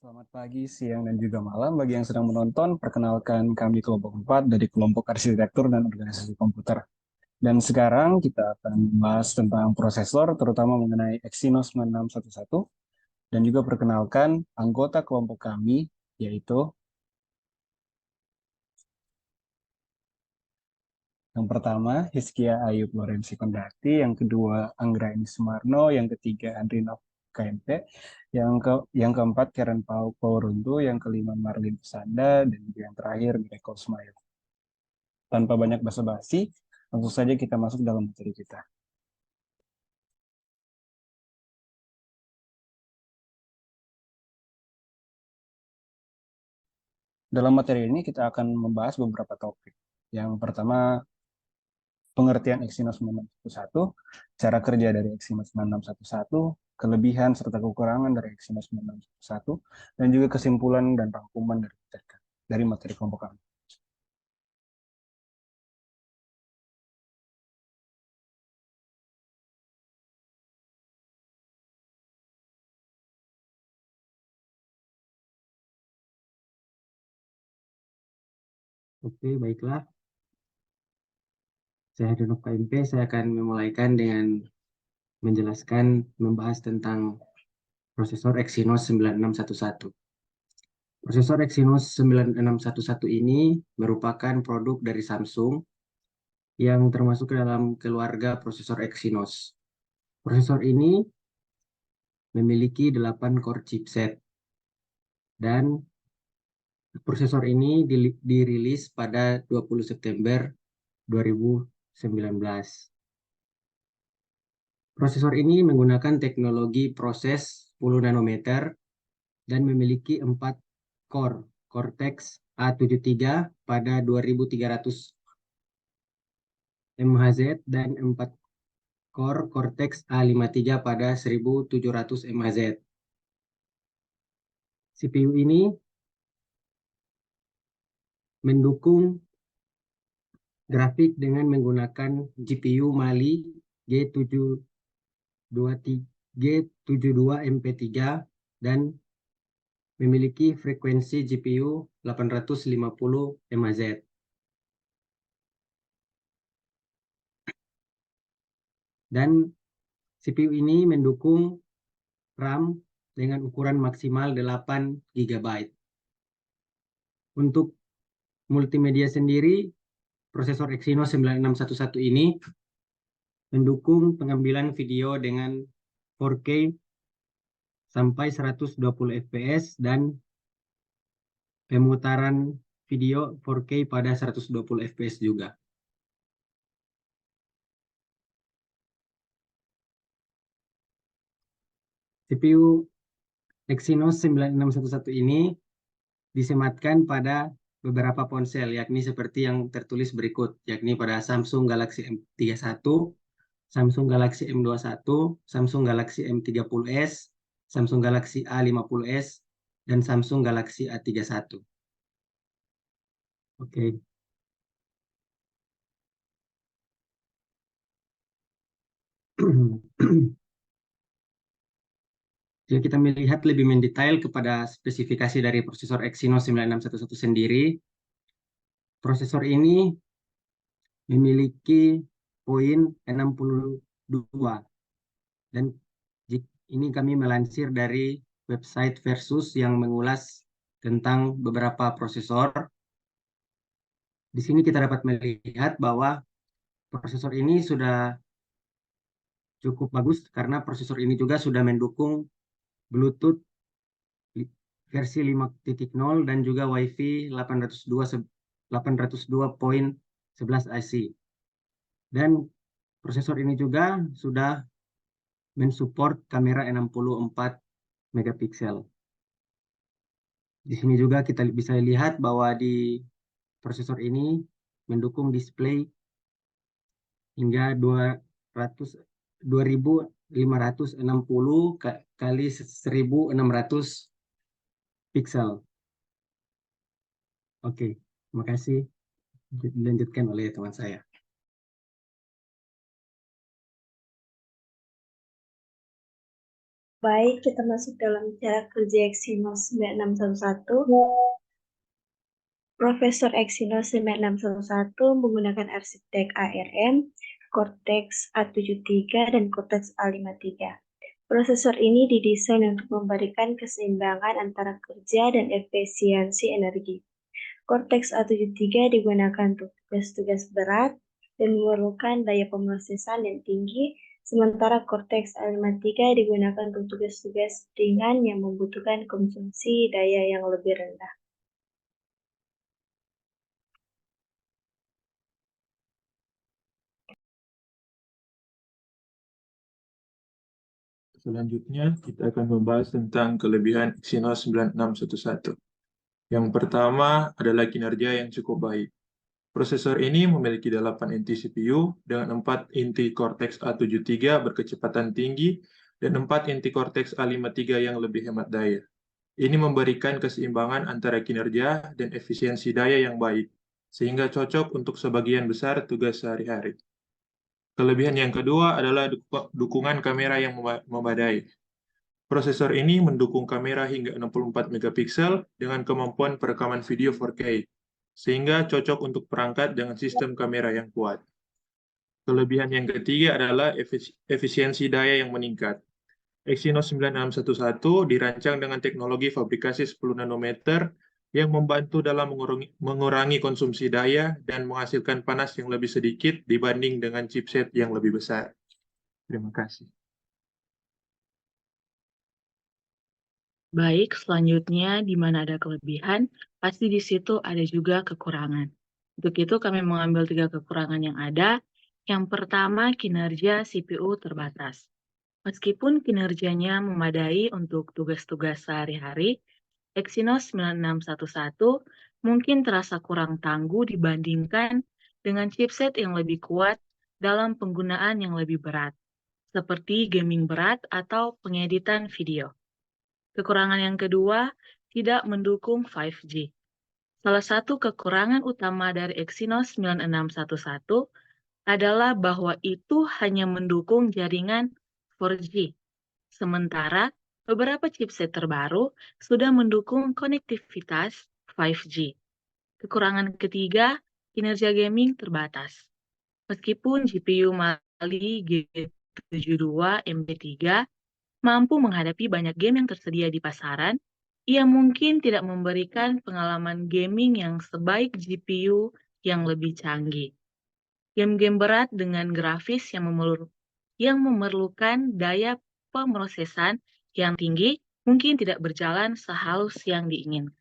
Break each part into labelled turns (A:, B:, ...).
A: Selamat pagi, siang, dan juga malam bagi yang sedang menonton. Perkenalkan kami kelompok 4 dari kelompok arsitektur dan organisasi komputer. Dan sekarang kita akan membahas tentang prosesor, terutama mengenai Exynos 9611, dan juga perkenalkan anggota kelompok kami, yaitu yang pertama Hizkia Ayub Lorenzi Kondati, yang kedua Anggraini Sumarno, yang ketiga Andrinov KMP, yang keempat Karen Pauruntu, yang kelima Marlin Sanda, dan juga yang terakhir Michael Smile. Tanpa banyak basa-basi, langsung saja kita masuk dalam materi kita. Dalam materi ini kita akan membahas beberapa topik. Yang pertama, pengertian Exynos 9611, cara kerja dari Exynos 9611, kelebihan serta kekurangan dari Exynos 9611, dan juga kesimpulan dan rangkuman dari materi kelompok kami.
B: Oke, baiklah. Saya Heranov KMP. Saya akan memulaikan dengan menjelaskan, membahas tentang prosesor Exynos 9611. Prosesor Exynos 9611 ini merupakan produk dari Samsung yang termasuk ke dalam keluarga prosesor Exynos. Prosesor ini memiliki 8 core chipset dan prosesor ini dirilis pada 20 September 2019. Prosesor ini menggunakan teknologi proses 10 nanometer dan memiliki 4 core Cortex A73 pada 2300 MHz dan 4 core Cortex A53 pada 1700 MHz. CPU ini mendukung grafik dengan menggunakan GPU Mali G72MP3 dan memiliki frekuensi GPU 850 MHz. Dan CPU ini mendukung RAM dengan ukuran maksimal 8 GB. Untuk multimedia sendiri, prosesor Exynos 9611 ini mendukung pengambilan video dengan 4K sampai 120 fps dan pemutaran video 4K pada 120 fps juga. CPU Exynos 9611 ini disematkan pada beberapa ponsel, yakni seperti yang tertulis berikut, yakni pada Samsung Galaxy M31, Samsung Galaxy M21, Samsung Galaxy M30s, Samsung Galaxy A50s, dan Samsung Galaxy A31. Oke. Jika kita melihat lebih mendetail kepada spesifikasi dari prosesor Exynos 9611 sendiri, prosesor ini memiliki poin 62. Dan ini kami melansir dari website Versus yang mengulas tentang beberapa prosesor. Di sini kita dapat melihat bahwa prosesor ini sudah cukup bagus karena prosesor ini juga sudah mendukung Bluetooth versi 5.0 dan juga Wi-Fi 802.11 IC. Dan prosesor ini juga sudah mensupport kamera 64 megapiksel. Di sini juga kita bisa lihat bahwa di prosesor ini mendukung display hingga 2560 kali 1600 piksel. Oke, terima kasih. Dilanjutkan oleh teman saya.
C: Baik, kita masuk dalam cara kerja Exynos 9611. Profesor Exynos 9611 menggunakan arsitek ARM, Cortex A73, dan Cortex A53. Prosesor ini didesain untuk memberikan keseimbangan antara kerja dan efisiensi energi. Cortex A73 digunakan untuk tugas-tugas berat dan memerlukan daya pemrosesan yang tinggi, sementara Cortex A53 digunakan untuk tugas-tugas ringan yang membutuhkan konsumsi daya yang lebih rendah.
D: Selanjutnya, kita akan membahas tentang kelebihan Exynos 9611. Yang pertama adalah kinerja yang cukup baik. Prosesor ini memiliki 8 inti CPU dengan 4 inti Cortex A73 berkecepatan tinggi dan 4 inti Cortex A53 yang lebih hemat daya. Ini memberikan keseimbangan antara kinerja dan efisiensi daya yang baik, sehingga cocok untuk sebagian besar tugas sehari-hari. Kelebihan yang kedua adalah dukungan kamera yang memadai. Prosesor ini mendukung kamera hingga 64 megapiksel dengan kemampuan perekaman video 4K, sehingga cocok untuk perangkat dengan sistem kamera yang kuat. Kelebihan yang ketiga adalah efisiensi daya yang meningkat. Exynos 9611 dirancang dengan teknologi fabrikasi 10 nanometer yang membantu dalam mengurangi konsumsi daya dan menghasilkan panas yang lebih sedikit dibanding dengan chipset yang lebih besar. Terima kasih.
E: Baik, selanjutnya di mana ada kelebihan, pasti di situ ada juga kekurangan. Untuk itu kami mengambil 3 kekurangan yang ada. Yang pertama, kinerja CPU terbatas. Meskipun kinerjanya memadai untuk tugas-tugas sehari-hari, Exynos 9611 mungkin terasa kurang tangguh dibandingkan dengan chipset yang lebih kuat dalam penggunaan yang lebih berat, seperti gaming berat atau pengeditan video. Kekurangan yang kedua, tidak mendukung 5G. Salah satu kekurangan utama dari Exynos 9611 adalah bahwa itu hanya mendukung jaringan 4G. Sementara beberapa chipset terbaru sudah mendukung konektivitas 5G. Kekurangan ketiga, kinerja gaming terbatas. Meskipun GPU Mali G72 MB3 mampu menghadapi banyak game yang tersedia di pasaran, ia mungkin tidak memberikan pengalaman gaming yang sebaik GPU yang lebih canggih. Game-game berat dengan grafis yang memerlukan daya pemrosesan yang tinggi mungkin tidak berjalan sehalus yang diinginkan.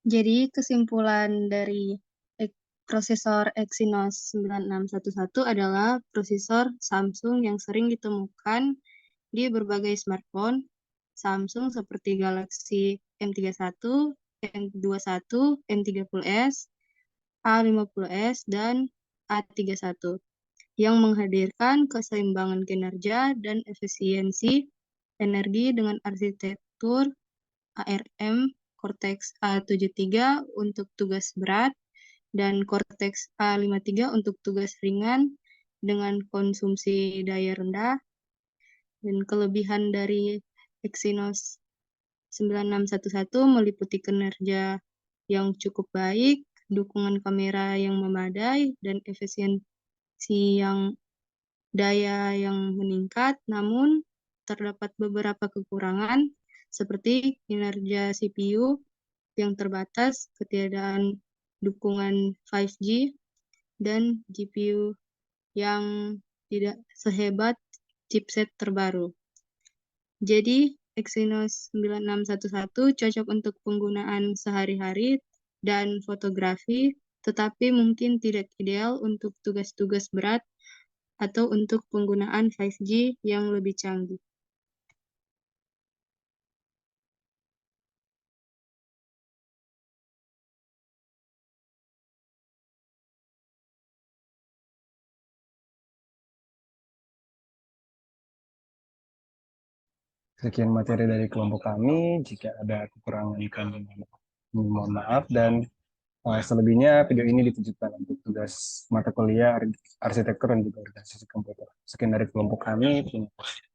F: Jadi kesimpulan dari prosesor Exynos 9611 adalah prosesor Samsung yang sering ditemukan di berbagai smartphone Samsung seperti Galaxy M31, M21, M30s, A50s, dan A31 yang menghadirkan keseimbangan kinerja dan efisiensi energi dengan arsitektur ARM Cortex A73 untuk tugas berat dan Cortex A53 untuk tugas ringan dengan konsumsi daya rendah. Dan kelebihan dari Exynos 9611 meliputi kinerja yang cukup baik, dukungan kamera yang memadai, dan efisiensi daya yang meningkat, namun terdapat beberapa kekurangan seperti kinerja CPU yang terbatas, ketiadaan dukungan 5G, dan GPU yang tidak sehebat chipset terbaru. Jadi, Exynos 9611 cocok untuk penggunaan sehari-hari dan fotografi, tetapi mungkin tidak ideal untuk tugas-tugas berat atau untuk penggunaan 5G yang lebih canggih.
A: Sekian materi dari kelompok kami. Jika ada kekurangan kami mohon maaf dan Selebihnya video ini ditujukan untuk tugas mata kuliah arsitektur dan juga organisasi komputer. Sekian dari kelompok kami. Terima kasih.